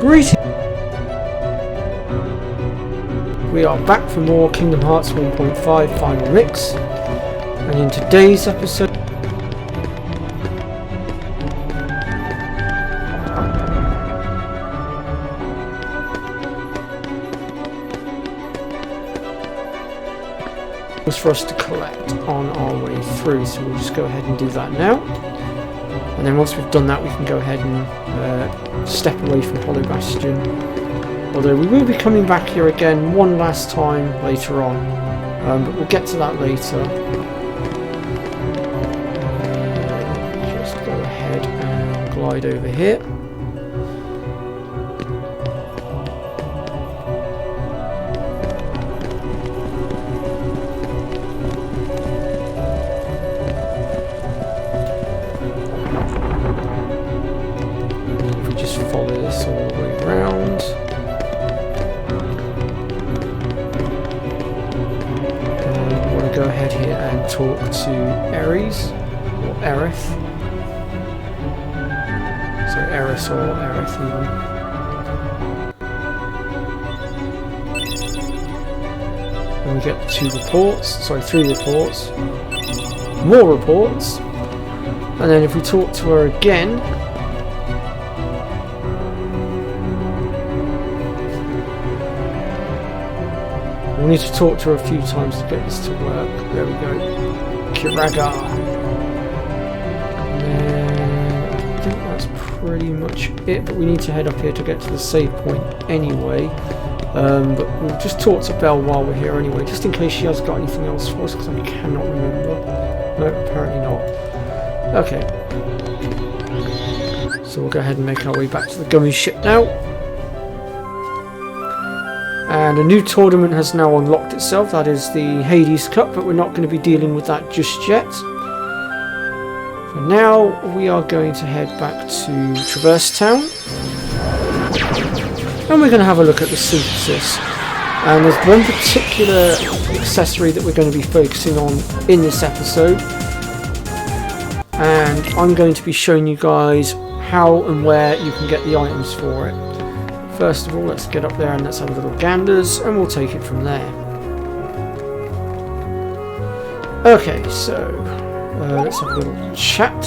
Greetings! We are back for more Kingdom Hearts 1.5 Final Mix, and in today's episode was for us to collect on our way through, so we'll just go ahead and do that now. And then once we've done that, we can go ahead and step away from Hollow Bastion. Although we will be coming back here again one last time later on, but we'll get to that later. Just go ahead and glide over here. Talk to Ares, or Aerith. So Eris or Aerith even. And we get 3 reports. More reports. And then if we talk to her again, we'll need to talk to her a few times to get this to work. There we go. Kiraga. And then I think that's pretty much it, but we need to head up here to get to the save point anyway. But we'll just talk to Belle while we're here anyway, just in case she has got anything else for us, because I cannot remember. No, apparently not. Okay. So we'll go ahead and make our way back to the gummy ship now. And a new tournament has now unlocked itself, that is the Hades Cup, but we're not going to be dealing with that just yet. For now, we are going to head back to Traverse Town. And we're going to have a look at the synthesis. And there's one particular accessory that we're going to be focusing on in this episode. And I'm going to be showing you guys how and where you can get the items for it. First of all, let's get up there and let's have a little ganders, and we'll take it from there. Okay, so let's have a little chat.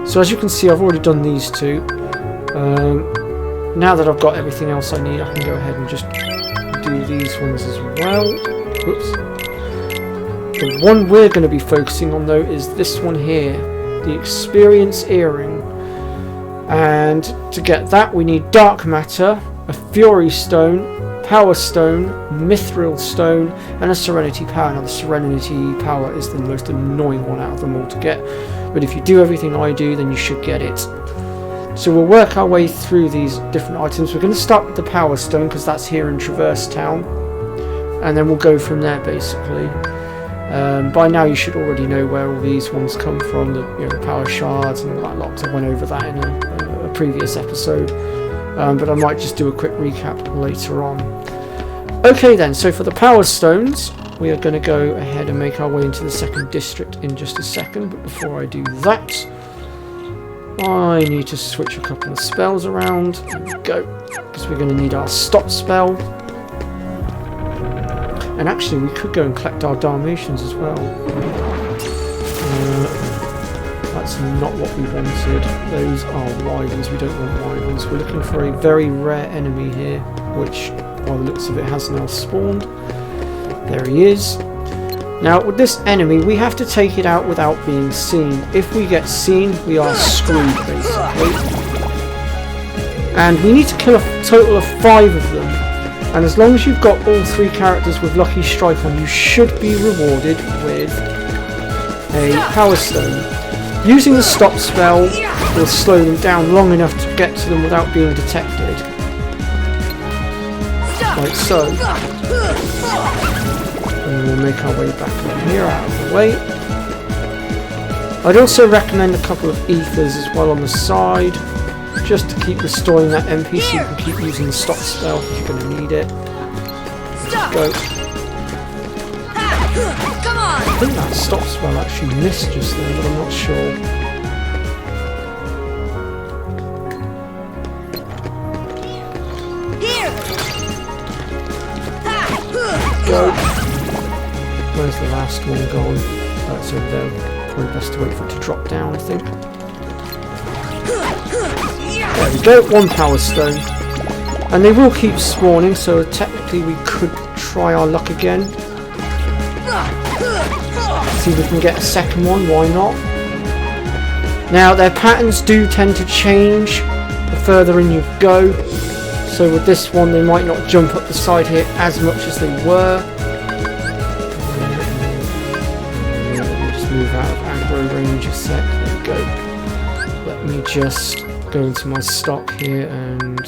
So as you can see, I've already done these two. Now that I've got everything else I need, I can go ahead and just do these ones as well. Oops. The one we're going to be focusing on though is this one here, the Experience Earring. And to get that we need Dark Matter, a Fury Stone, Power Stone, Mythril Stone, and a Serenity Power. Now the Serenity Power is the most annoying one out of them all to get, but if you do everything I do, then you should get it. So we'll work our way through these different items. We're going to start with the Power Stone because that's here in Traverse Town, and then we'll go from there basically. By now you should already know where all these ones come from, the power shards and all that lot. I went over that in a previous episode, but I might just do a quick recap later on. Okay then, so for the power stones, we are going to go ahead and make our way into the second district in just a second, but before I do that, I need to switch a couple of spells around. There we go, because we're going to need our stop spell. And actually, we could go and collect our Dalmatians as well. That's not what we wanted. Those are wyverns. We don't want wyverns. We're looking for a very rare enemy here, which, by the looks of it, has now spawned. There he is. Now, with this enemy, we have to take it out without being seen. If we get seen, we are screwed, basically. And we need to kill a total of 5 of them. And as long as you've got all 3 characters with Lucky Strike on, you should be rewarded with a Power Stone. Using the stop spell will slow them down long enough to get to them without being detected. Like so. And we'll make our way back over here, out of the way. I'd also recommend a couple of ethers as well on the side, just to keep restoring that MP so you can keep using the stop spell if you're going to need it. Go. I think that stop spell actually missed just there, but I'm not sure. Where's the last one gone? Oh, it's over there. Probably best to wait for it to drop down, I think. There we go, 1 power stone. And they will keep spawning, so technically we could try our luck again. See if we can get a second one, why not? Now, their patterns do tend to change the further in you go. So with this one, they might not jump up the side here as much as they were. Let me just move out of aggro range a sec. There we go. Let me just go into my stock here and...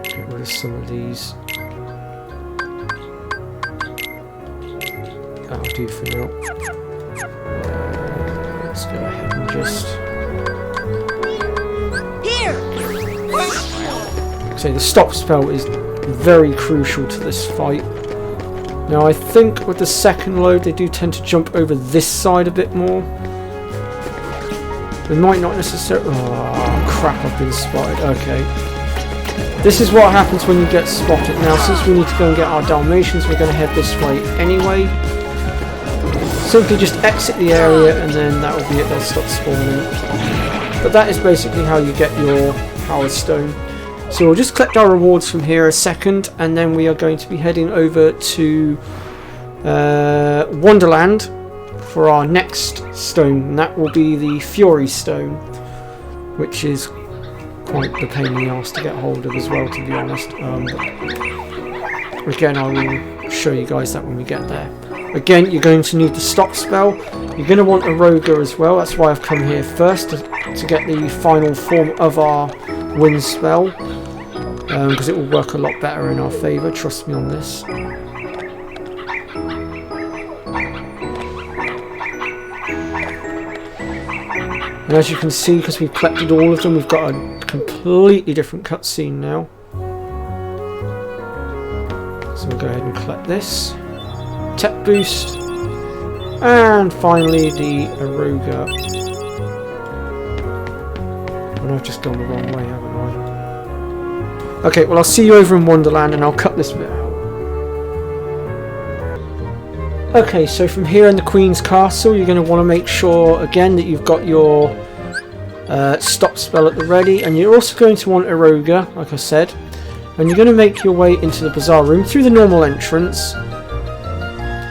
get rid of some of these. That'll do for now. Let's go ahead and just... So the stop spell is very crucial to this fight. Now I think with the second load they do tend to jump over this side a bit more. They might not necessarily... Oh crap, I've been spotted. Okay. This is what happens when you get spotted. Now since we need to go and get our Dalmatians, we're going to head this way anyway. Simply just exit the area and then that will be it, they'll stop spawning. But that is basically how you get your power stone. So we'll just collect our rewards from here a second, and then we are going to be heading over to Wonderland for our next stone, and that will be the Fury Stone, which is quite the pain in the arse to get hold of as well, to be honest. Again, I will show you guys that when we get there. Again, you're going to need the stop spell. You're going to want a Roger as well. That's why I've come here first, to get the final form of our wind spell, because it will work a lot better in our favour, trust me on this. And as you can see, because we've collected all of them, we've got a completely different cutscene now. So we'll go ahead and collect this. Tech boost. And finally the Aruga. And I've just gone the wrong way, haven't I? Okay, well I'll see you over in Wonderland and I'll cut this bit out. Okay, so from here in the Queen's Castle, you're going to want to make sure again that you've got your stop spell at the ready, and you're also going to want Aruga, like I said, and you're going to make your way into the Bazaar Room through the normal entrance,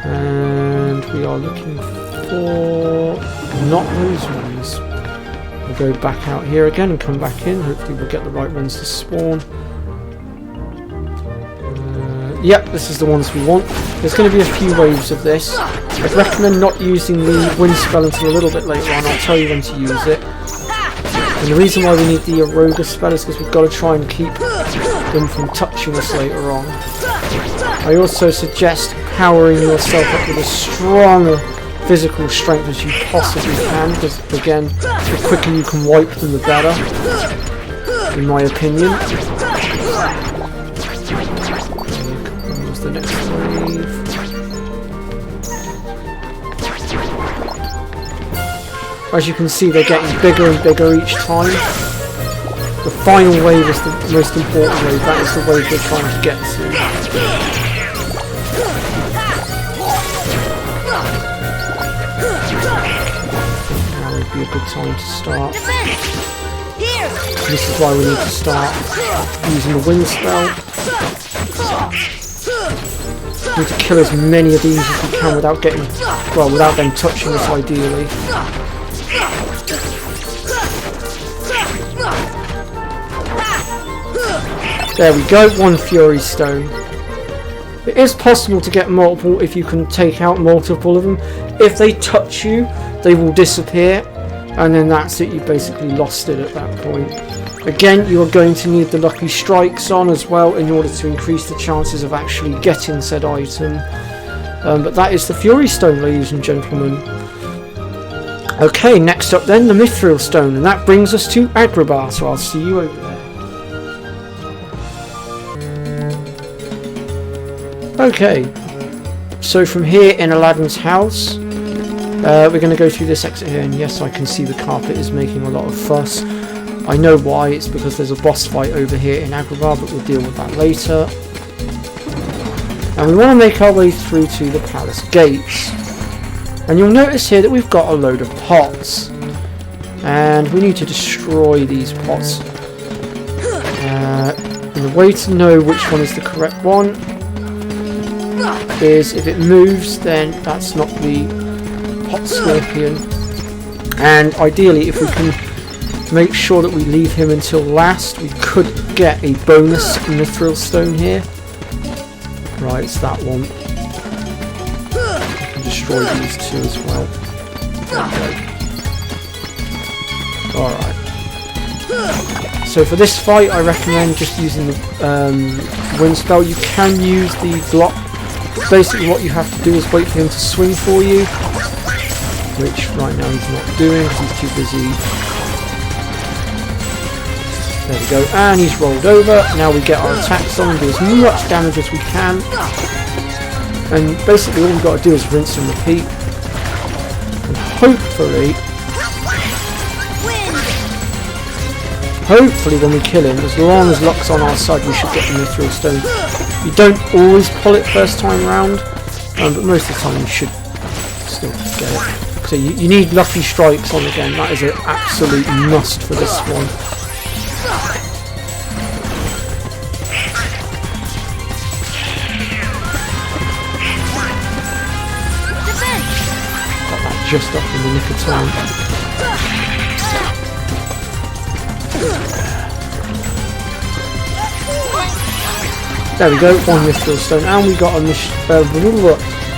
and we are looking for not those ones. We'll go back out here again and come back in. Hopefully we'll get the right ones to spawn. Yep, this is the ones we want. There's going to be a few waves of this. I'd recommend not using the wind spell until a little bit later on. I'll tell you when to use it. And the reason why we need the Aruga spell is because we've got to try and keep them from touching us later on. I also suggest powering yourself up with as strong a physical strength as you possibly can, because again, the quicker you can wipe them the better, in my opinion. Here's the next wave. As you can see, they're getting bigger and bigger each time. The final wave is the most important wave. That is the wave we're trying to get to. Now would be a good time to start. This is why we need to start using the wind spell. We need to kill as many of these as we can without getting, well, without them touching us ideally. There we go, one Fury Stone. It is possible to get multiple if you can take out multiple of them. If they touch you, they will disappear, and then that's it, you've basically lost it at that point. Again, you are going to need the Lucky Strikes on as well in order to increase the chances of actually getting said item. But that is the Fury Stone, ladies and gentlemen. Okay, next up then, the Mythril Stone, and that brings us to Agrabah, so I'll see you over there. Okay, so from here in Aladdin's house, we're going to go through this exit here, and yes, I can see the carpet is making a lot of fuss. I know why, it's because there's a boss fight over here in Agrabah, but we'll deal with that later. And we want to make our way through to the palace gates. And you'll notice here that we've got a load of pots. And we need to destroy these pots. And the way to know which one is the correct one is if it moves, then that's not the pot scorpion. And ideally, if we can make sure that we leave him until last, we could get a bonus mythril stone here. Right, it's that one. We can destroy these two as well. Alright. So for this fight, I recommend just using the wind spell. You can use the block. Basically what you have to do is wait for him to swing for you, which right now he's not doing because he's too busy. There we go, and he's rolled over. Now we get our attacks on and do as much damage as we can. And basically all we've got to do is rinse and repeat. And hopefully when we kill him, as long as luck's on our side, we should get the mythril stone. You don't always pull it first time round, but most of the time you should still get it. So you need lucky strikes on again. That is an absolute must for this one. Got that just up in the nick of time. There we go, one mythril stone, and we got a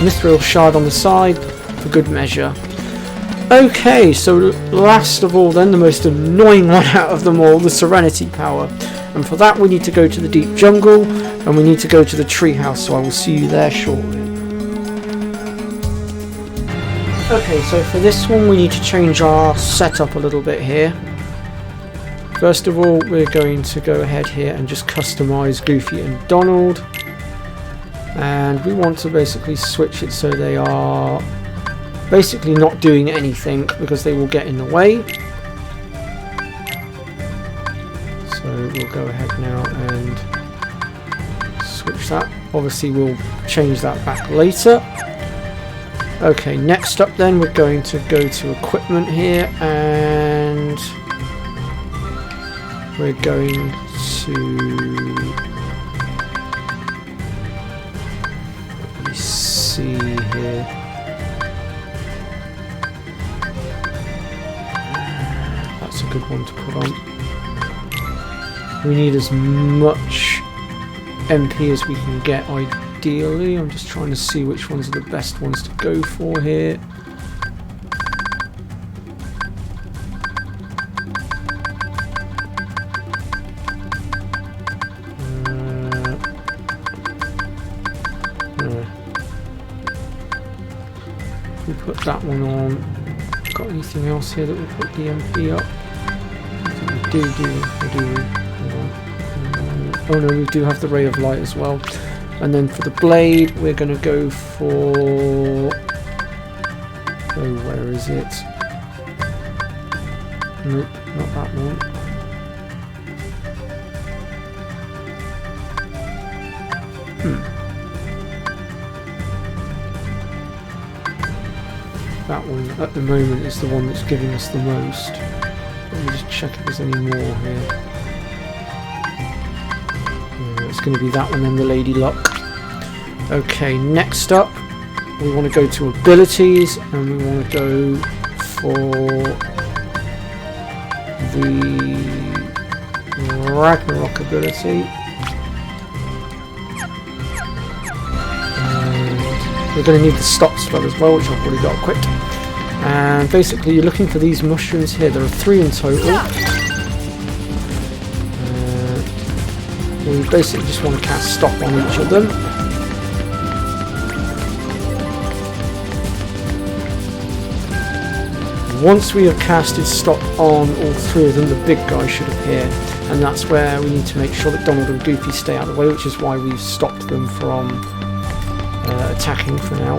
mythril shard on the side for good measure. Okay, so last of all then, the most annoying one out of them all, the serenity power. And for that we need to go to the deep jungle, and we need to go to the treehouse, so I will see you there shortly. Okay, so for this one we need to change our setup a little bit here. First of all, we're going to go ahead here and just customize Goofy and Donald. And we want to basically switch it so they are basically not doing anything because they will get in the way. So we'll go ahead now and switch that. Obviously we'll change that back later. Okay, next up then we're going to go to equipment here, and we're going to, let me see here. That's a good one to put on. We need as much MP as we can get ideally. I'm just trying to see which ones are the best ones to go for here. We put that one on. Got anything else here that will put the MP up? I think we do. Oh no, we do have the ray of light as well. And then for the blade, we're going to go for... Oh, where is it? Nope, not that one. That one at the moment is the one that's giving us the most. Let me just check if there's any more here. It's going to be that one then, the Lady Luck. Okay, next up we want to go to abilities, and we want to go for the Ragnarok ability. And we're going to need the stop spell as well, which I've already got equipped. And basically you're looking for these mushrooms here. There are 3 in total. We basically just want to cast stop on each of them. Once we have casted stop on all 3 of them, the big guy should appear, and that's where we need to make sure that Donald and Goofy stay out of the way, which is why we've stopped them from attacking for now.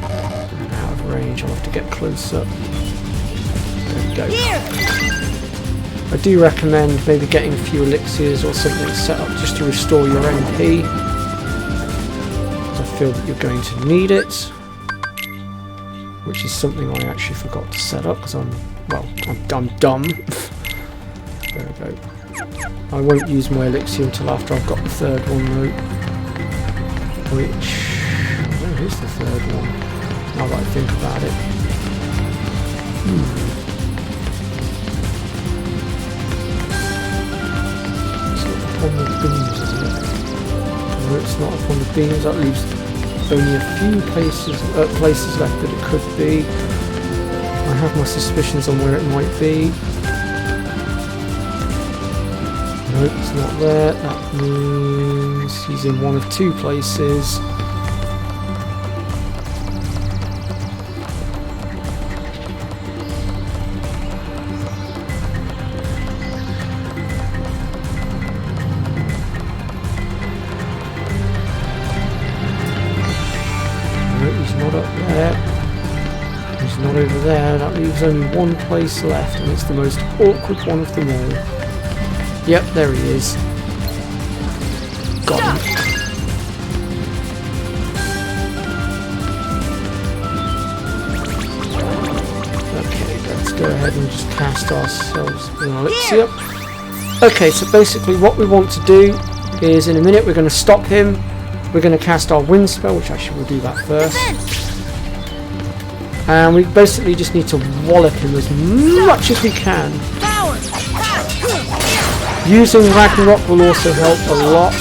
I'm out of range, I'll have to get closer. There we go. I do recommend maybe getting a few elixirs or something set up just to restore your MP. I feel that you're going to need it, which is something I actually forgot to set up because I'm dumb. There we go. I won't use my elixir until after I've got the third one though. Which... where is the third one? Now that I think about it. It's not upon the beams, is it? No, it's not upon the beams. That leaves only a few places left that it could be. I have my suspicions on where it might be. Nope, it's not there. That means he's in one of two places. Nope, he's not up there. He's not over there. That leaves only one place left, and it's the most awkward one of them all. Yep, there he is. Got him. Okay, let's go ahead and just cast ourselves an elixir. Okay, so basically what we want to do is in a minute we're going to stop him. We're going to cast our wind spell, which actually we'll do that first. And we basically just need to wallop him as much as we can. Using Ragnarok will also help a lot.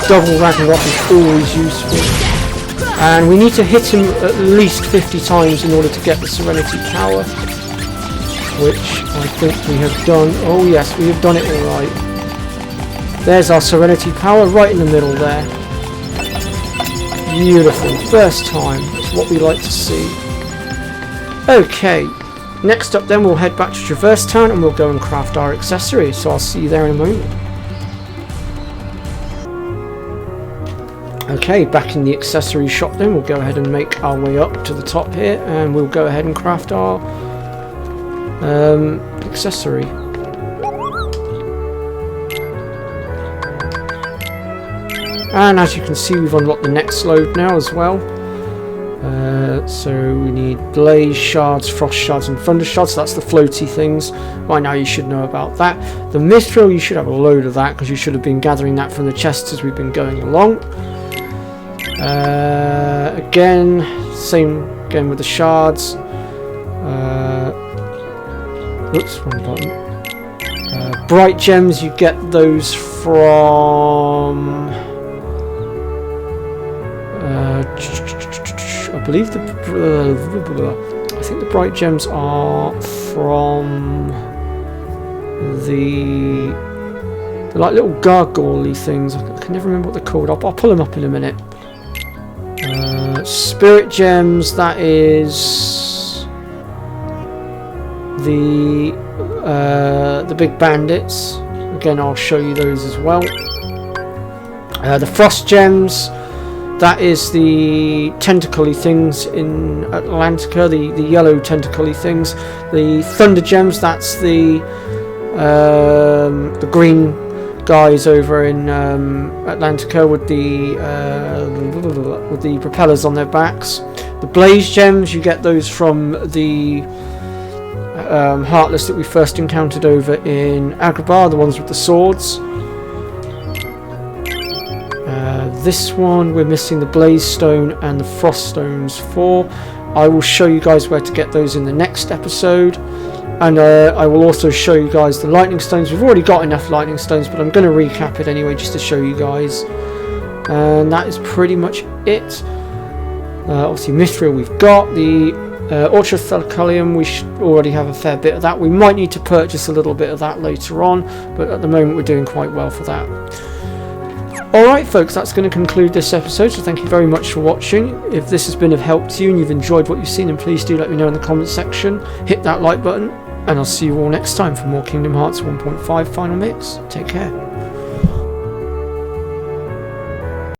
Double Ragnarok is always useful. And we need to hit him at least 50 times in order to get the Serenity Power. Which I think we have done. Oh yes, we have done it alright. There's our Serenity Power right in the middle there. Beautiful. First time. That's what we like to see. Okay, next up then we'll head back to Traverse Town and we'll go and craft our accessories, so I'll see you there in a moment. Okay, back in the accessory shop then, we'll go ahead and make our way up to the top here and we'll go ahead and craft our accessory. And as you can see, we've unlocked the next load now as well. So we need blaze shards, frost shards and thunder shards. So that's the floaty things. By now you should know about that. The mythril, you should have a load of that because you should have been gathering that from the chests as we've been going along. Again, same again with the shards. Oops, wrong button. Bright gems, you get those from... I believe I think the bright gems are from the like little gargoyle-y things. I can never remember what they're called. I'll pull them up in a minute. Spirit gems, that is the big bandits. Again, I'll show you those as well. The frost gems, that is the tentacly things in Atlantica, the yellow tentacly things. The thunder gems, that's the green guys over in Atlantica with the propellers on their backs. The blaze gems, you get those from the Heartless that we first encountered over in Agrabah, the ones with the swords. This one we're missing the blaze stone and the frost stones for. I will show you guys where to get those in the next episode, and I will also show you guys the lightning stones. We've already got enough lightning stones, but I'm going to recap it anyway just to show you guys. And that is pretty much it. Obviously mithril we've got. The Ultrathalcalium, we already have a fair bit of that. We might need to purchase a little bit of that later on, but at the moment we're doing quite well for that. Alright folks, that's going to conclude this episode, so thank you very much for watching. If this has been of help to you and you've enjoyed what you've seen, then please do let me know in the comments section. Hit that like button, and I'll see you all next time for more Kingdom Hearts 1.5 Final Mix. Take care.